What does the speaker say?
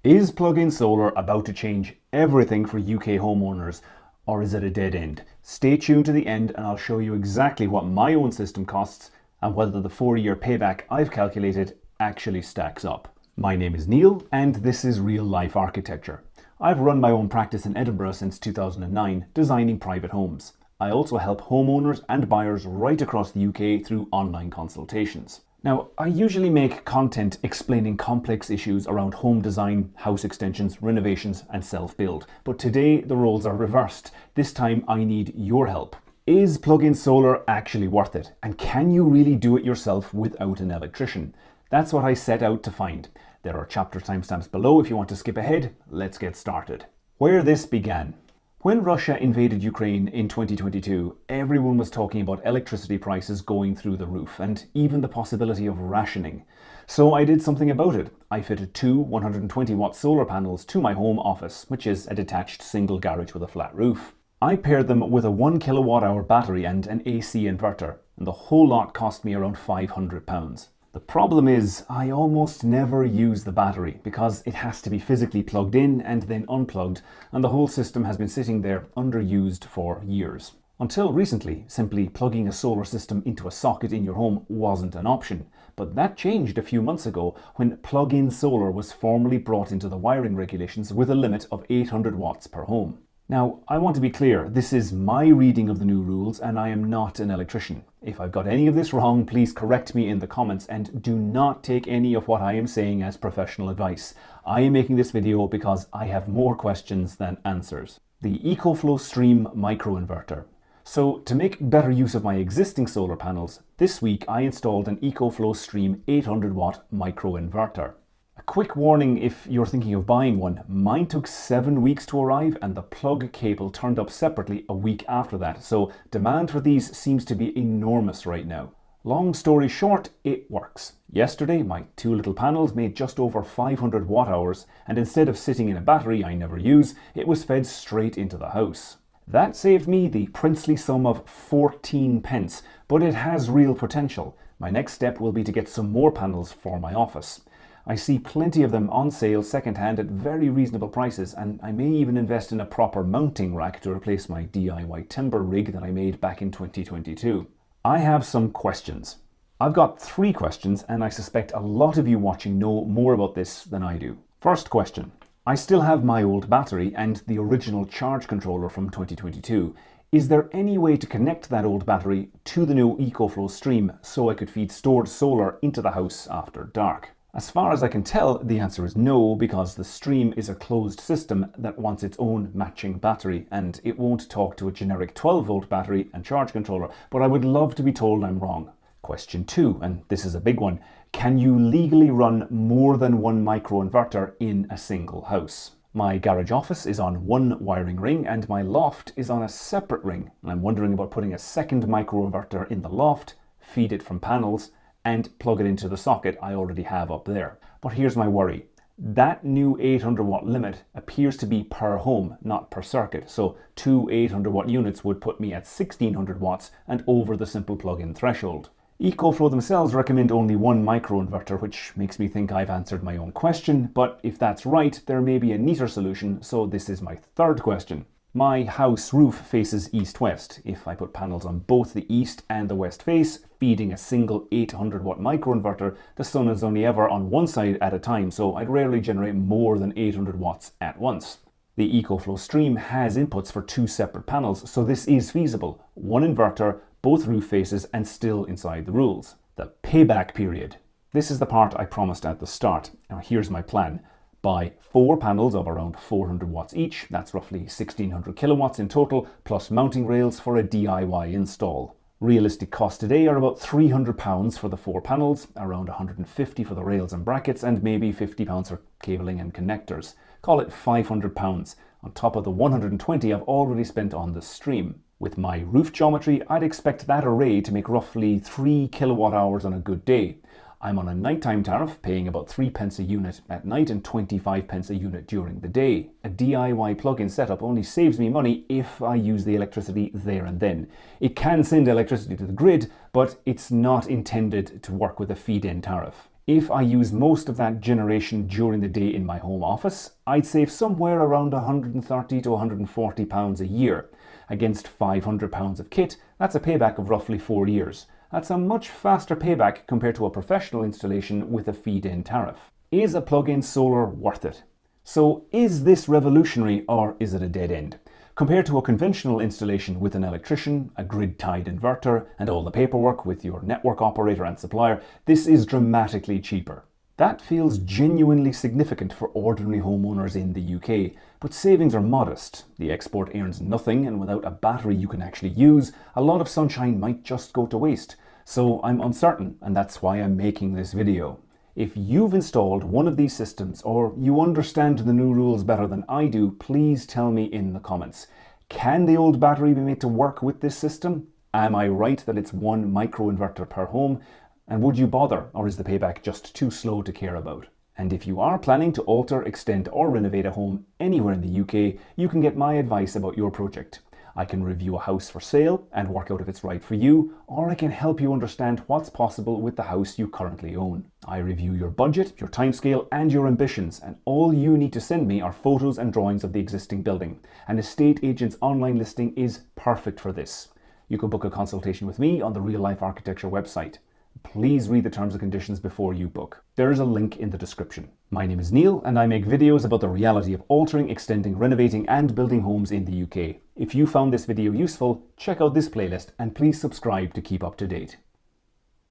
Is plug-in solar about to change everything for UK homeowners, or is it a dead end? Stay tuned to the end and I'll show you exactly what my own system costs and whether the 4-year payback I've calculated actually stacks up. My name is Neil and this is Real Life Architecture. I've run my own practice in Edinburgh since 2009, designing private homes. I also help homeowners and buyers right across the UK through online consultations. Now, I usually make content explaining complex issues around home design, house extensions, renovations, and self-build. But today, the roles are reversed. This time, I need your help. Is plug-in solar actually worth it? And can you really do it yourself without an electrician? That's what I set out to find. There are chapter timestamps below if you want to skip ahead. Let's get started. Where this began. When Russia invaded Ukraine in 2022, everyone was talking about electricity prices going through the roof and even the possibility of rationing. So I did something about it. I fitted two 120-watt solar panels to my home office, which is a detached single garage with a flat roof. I paired them with a 1 kilowatt-hour battery and an AC inverter, and the whole lot cost me around £500. The problem is, I almost never use the battery because it has to be physically plugged in and then unplugged, and the whole system has been sitting there underused for years. Until recently, simply plugging a solar system into a socket in your home wasn't an option, but that changed a few months ago when plug-in solar was formally brought into the wiring regulations with a limit of 800 watts per home. Now, I want to be clear, this is my reading of the new rules and I am not an electrician. If I've got any of this wrong, please correct me in the comments and do not take any of what I am saying as professional advice. I am making this video because I have more questions than answers. The EcoFlow Stream Microinverter. So to make better use of my existing solar panels, this week I installed an EcoFlow Stream 800 watt microinverter. A quick warning if you're thinking of buying one, mine took 7 weeks to arrive and the plug cable turned up separately a week after that, so demand for these seems to be enormous right now. Long story short, it works. Yesterday, my two little panels made just over 500 watt hours, and instead of sitting in a battery I never use, it was fed straight into the house. That saved me the princely sum of 14 pence, but it has real potential. My next step will be to get some more panels for my office. I see plenty of them on sale secondhand at very reasonable prices, and I may even invest in a proper mounting rack to replace my DIY timber rig that I made back in 2022. I have some questions. I've got 3 questions and I suspect a lot of you watching know more about this than I do. First question. I still have my old battery and the original charge controller from 2022. Is there any way to connect that old battery to the new EcoFlow Stream so I could feed stored solar into the house after dark? As far as I can tell, the answer is no, because the Stream is a closed system that wants its own matching battery, and it won't talk to a generic 12-volt battery and charge controller, but I would love to be told I'm wrong. Question 2, and this is a big one. Can you legally run more than one microinverter in a single house? My garage office is on one wiring ring and my loft is on a separate ring, and I'm wondering about putting a second microinverter in the loft, feed it from panels, and plug it into the socket I already have up there. But here's my worry. That new 800 watt limit appears to be per home, not per circuit. So 2 800 watt units would put me at 1600 watts and over the simple plug-in threshold. EcoFlow themselves recommend only one microinverter, which makes me think I've answered my own question, but if that's right, there may be a neater solution, so this is my third question. My house roof faces east-west. If I put panels on both the east and the west face, feeding a single 800 watt microinverter, the sun is only ever on one side at a time, so I'd rarely generate more than 800 watts at once. The EcoFlow Stream has inputs for 2 separate panels, so this is feasible. One inverter, both roof faces, and still inside the rules. The payback period. This is the part I promised at the start. Now here's my plan. Buy 4 panels of around 400 watts each, that's roughly 1600 kilowatts in total, plus mounting rails for a DIY install. Realistic costs today are about £300 for the 4 panels, around £150 for the rails and brackets, and maybe £50 for cabling and connectors. Call it £500 on top of the £120 I've already spent on the Stream. With my roof geometry, I'd expect that array to make roughly 3 kilowatt hours on a good day. I'm on a nighttime tariff, paying about 3 pence a unit at night and 25 pence a unit during the day. A DIY plug-in setup only saves me money if I use the electricity there and then. It can send electricity to the grid, but it's not intended to work with a feed-in tariff. If I use most of that generation during the day in my home office, I'd save somewhere around £130 to £140 a year. Against £500 of kit, that's a payback of roughly 4 years. That's a much faster payback compared to a professional installation with a feed-in tariff. Is a plug-in solar worth it? So is this revolutionary or is it a dead end? Compared to a conventional installation with an electrician, a grid-tied inverter, and all the paperwork with your network operator and supplier, this is dramatically cheaper. That feels genuinely significant for ordinary homeowners in the UK, but savings are modest. The export earns nothing, and without a battery you can actually use, a lot of sunshine might just go to waste. So I'm uncertain, and that's why I'm making this video. If you've installed one of these systems or you understand the new rules better than I do, please tell me in the comments. Can the old battery be made to work with this system? Am I right that it's one microinverter per home? And would you bother, or is the payback just too slow to care about? And if you are planning to alter, extend or renovate a home anywhere in the UK, you can get my advice about your project. I can review a house for sale and work out if it's right for you, or I can help you understand what's possible with the house you currently own. I review your budget, your timescale and your ambitions, and all you need to send me are photos and drawings of the existing building. An estate agent's online listing is perfect for this. You can book a consultation with me on the Real Life Architecture website. Please read the terms and conditions before you book. There is a link in the description. My name is Neil and I make videos about the reality of altering, extending, renovating and building homes in the UK. If you found this video useful, check out this playlist and please subscribe to keep up to date.